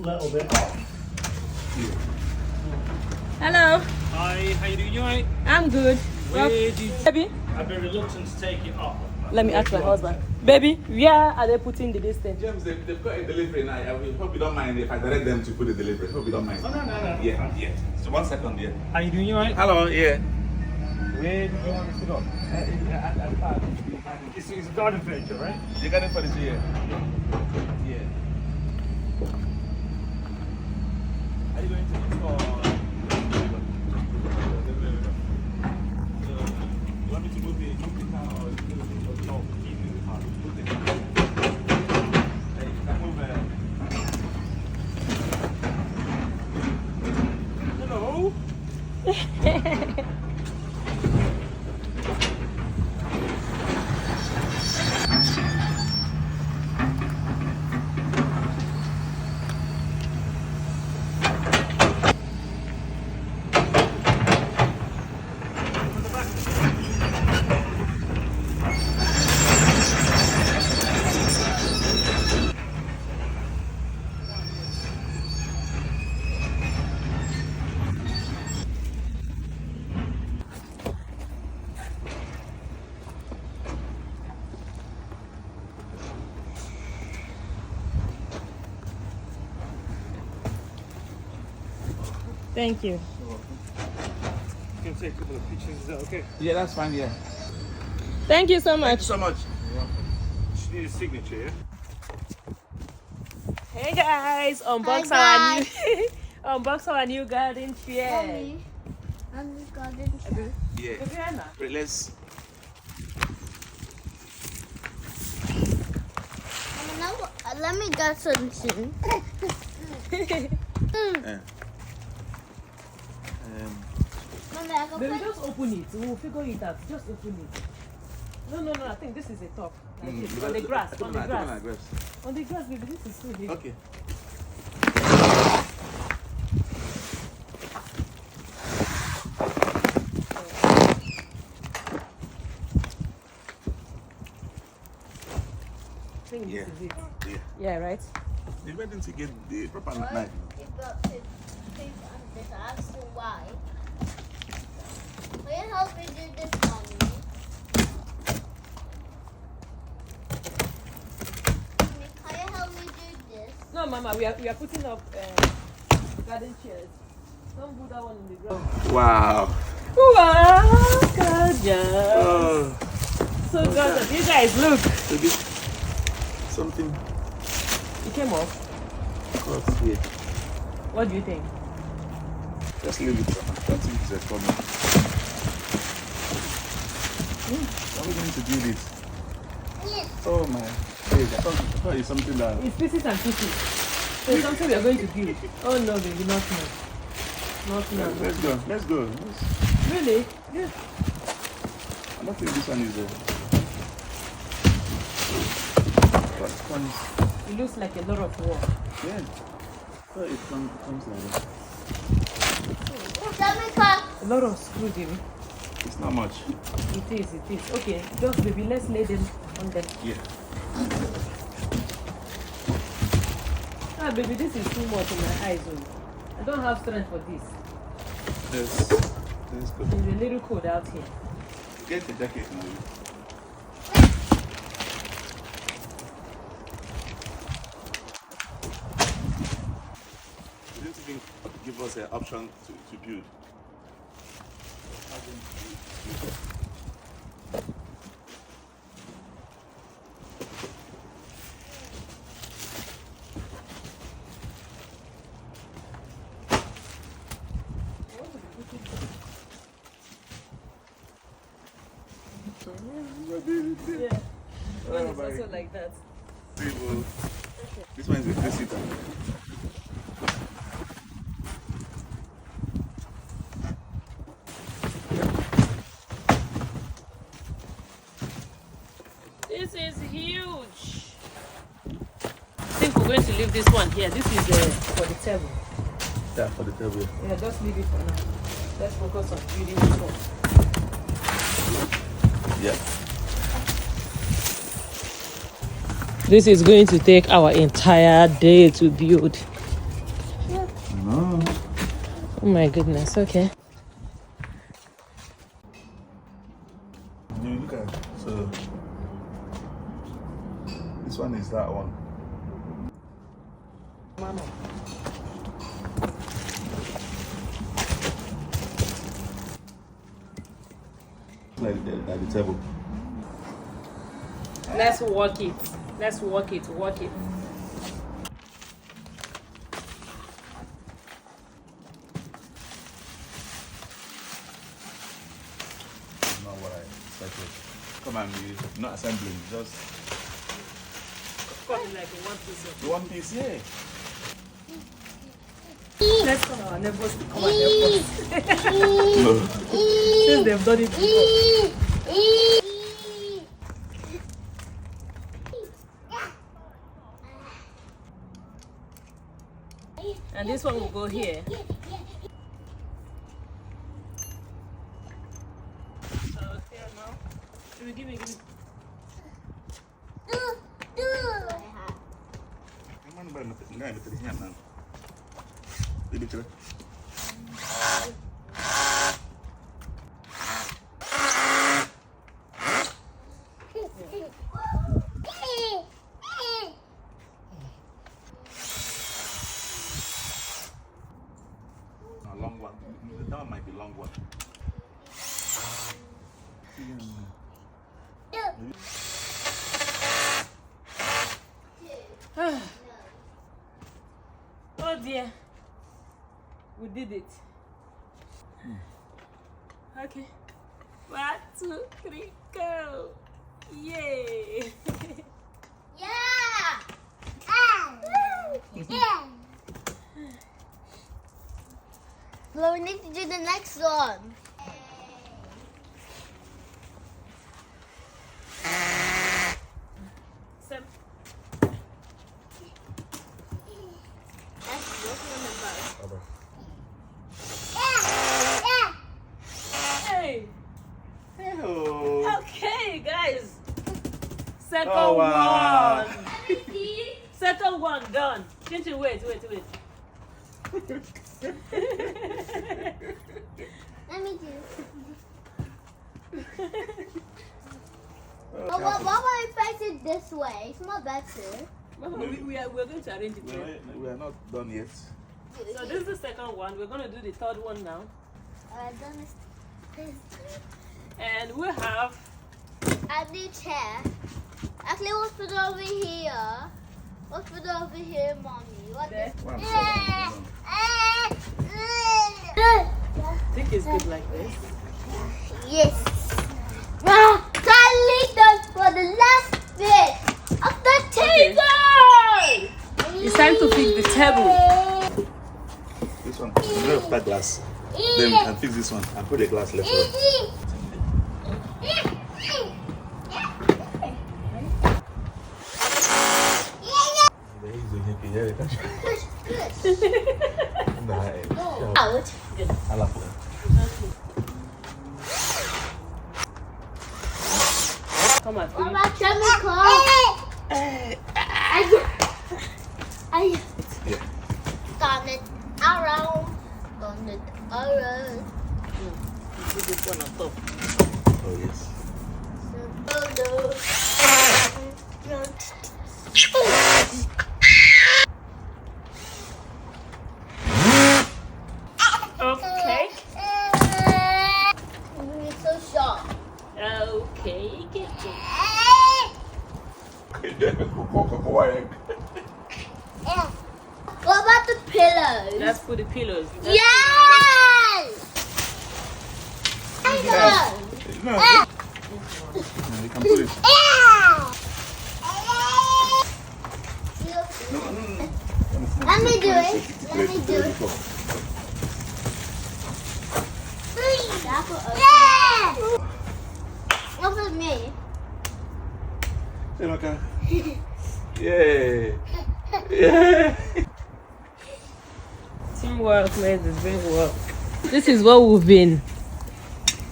little bit off. Hello. Hi, how you doing? You alright? I'm good. Baby, I've been reluctant to take it off. let me ask my husband. Baby, where are they putting the distance? James, they've got a delivery now. I hope you don't mind if I direct them to put the delivery. Hope you don't mind. Oh, no. Yeah. So 1 second, yeah. How you doing? You alright? Hello, yeah. Where did you want us to go? It's garden furniture, right? You got it for this year? Yeah. Are you going to install? You want me to move it now or keep it in the car? Move it. Hey, you can move it. Hello? Thank you. You can take a couple of pictures, is that okay? Yeah, that's fine, yeah. Thank you so Thank much. you so much. Just need a signature, yeah? Hey guys, unbox our new unbox our new garden chair. I'm the garden chair. Yeah. Baby, Anna. Wait, let's. Let me get something. Mommy, I can Baby, put... just open it. We'll figure it out. Just open it. No. I think this is a top. Like this. On the grass. On the grass. On the grass, baby. This is so big. Okay. I think Yeah. this is it. Yeah. Yeah, right? They went to get the proper Why knife. you got to take on this? I asked you why. Will you help me do this, Mommy? Mommy, can you help me do this? No, Mama, we are putting up garden chairs. Don't put that one in the ground. Wow. Wow, gorgeous. Oh. So gorgeous. You guys, look. So this something. It came off. Cut here. What do you think? Just leave it. I don't think it's a problem. How are we going to do this? Yes. Oh my. Hey, I thought it's something that. It's pieces and pieces. So it's something we are going to build. Oh no, baby, not now. Not now. Let's go. Really? Yeah. I don't think this one is there. But it comes. It looks like a lot of work. Yeah. So it comes like that. Let me cut. A lot of screw, baby. It's not much. It is. Okay, just baby, let's lay them on them. Yeah. Ah, baby, this is too much in my eyes. Oh. I don't have strength for this. Let's go. There's a little cold out here. Get the jacket now. You didn't even give us an option to build. Yeah. One is also like that. This one is a 3-seater. This is huge. I think we're going to leave this one here. This is for the table. Yeah, for the table. Yeah, just leave it for now. Let's focus on building this one. Yeah. This is going to take our entire day to build. No. Oh my goodness, okay. You look at so this one is that one. Mama. Like the table. Let's work it. Let's work it. Work it. Not what I expected. Come on, you not assembling, just Cut it like one piece. the one piece, yeah. Let's call our neighbors to come and help us. No. Since they've done it before. And this one will go here. Here now. Give me. Mana ba ngai betul ni nan. Ini betul. A long one. That one might be long one. Oh dear. We did it. Okay. 1, 2, 3, go. Yay. Yeah! Yeah! Well, we need to do the next one. Sam. That's working on the boat. Hey. Hello. Okay, guys. Second Oh, wow. one. Second one done. Chinchi, wait. Let me do. But why don't I face it this way? It's not better. Mama, we're going to arrange it here. We are not done yet. So this is the second one. We're going to do the third one now. Done this. And we have A new chair. Actually, what's put over here? What's put over here, mommy? What there. One is? second. I think it's good like this. Yes. Now, leave us for the last bit of the table. It's time to fix the table. This one. I'm going to put glass. Then and fix this one and put the glass left over. Out. Come on, What please. about chemical? I turn it around. Turn it around. Put this one on top. Oh yes. Okay. It's so sharp. Okay, get it. What about the pillows? Let's put the pillows. Yes! I know. No. You can put it. Let me do it. Let me do it. What's with me? Yeah. Yeah. Teamwork makes the dream work. This is what we've been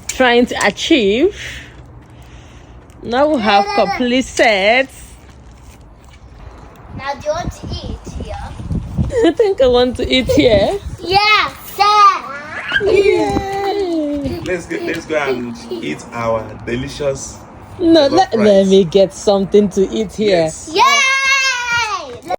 trying to achieve. Now we have complete sets. Now, do you want to eat here? I think I want to eat here. Yeah, sir. Yay! Let's go and eat our delicious. No, jollof let rice. me get something to eat here. Yes. Yeah.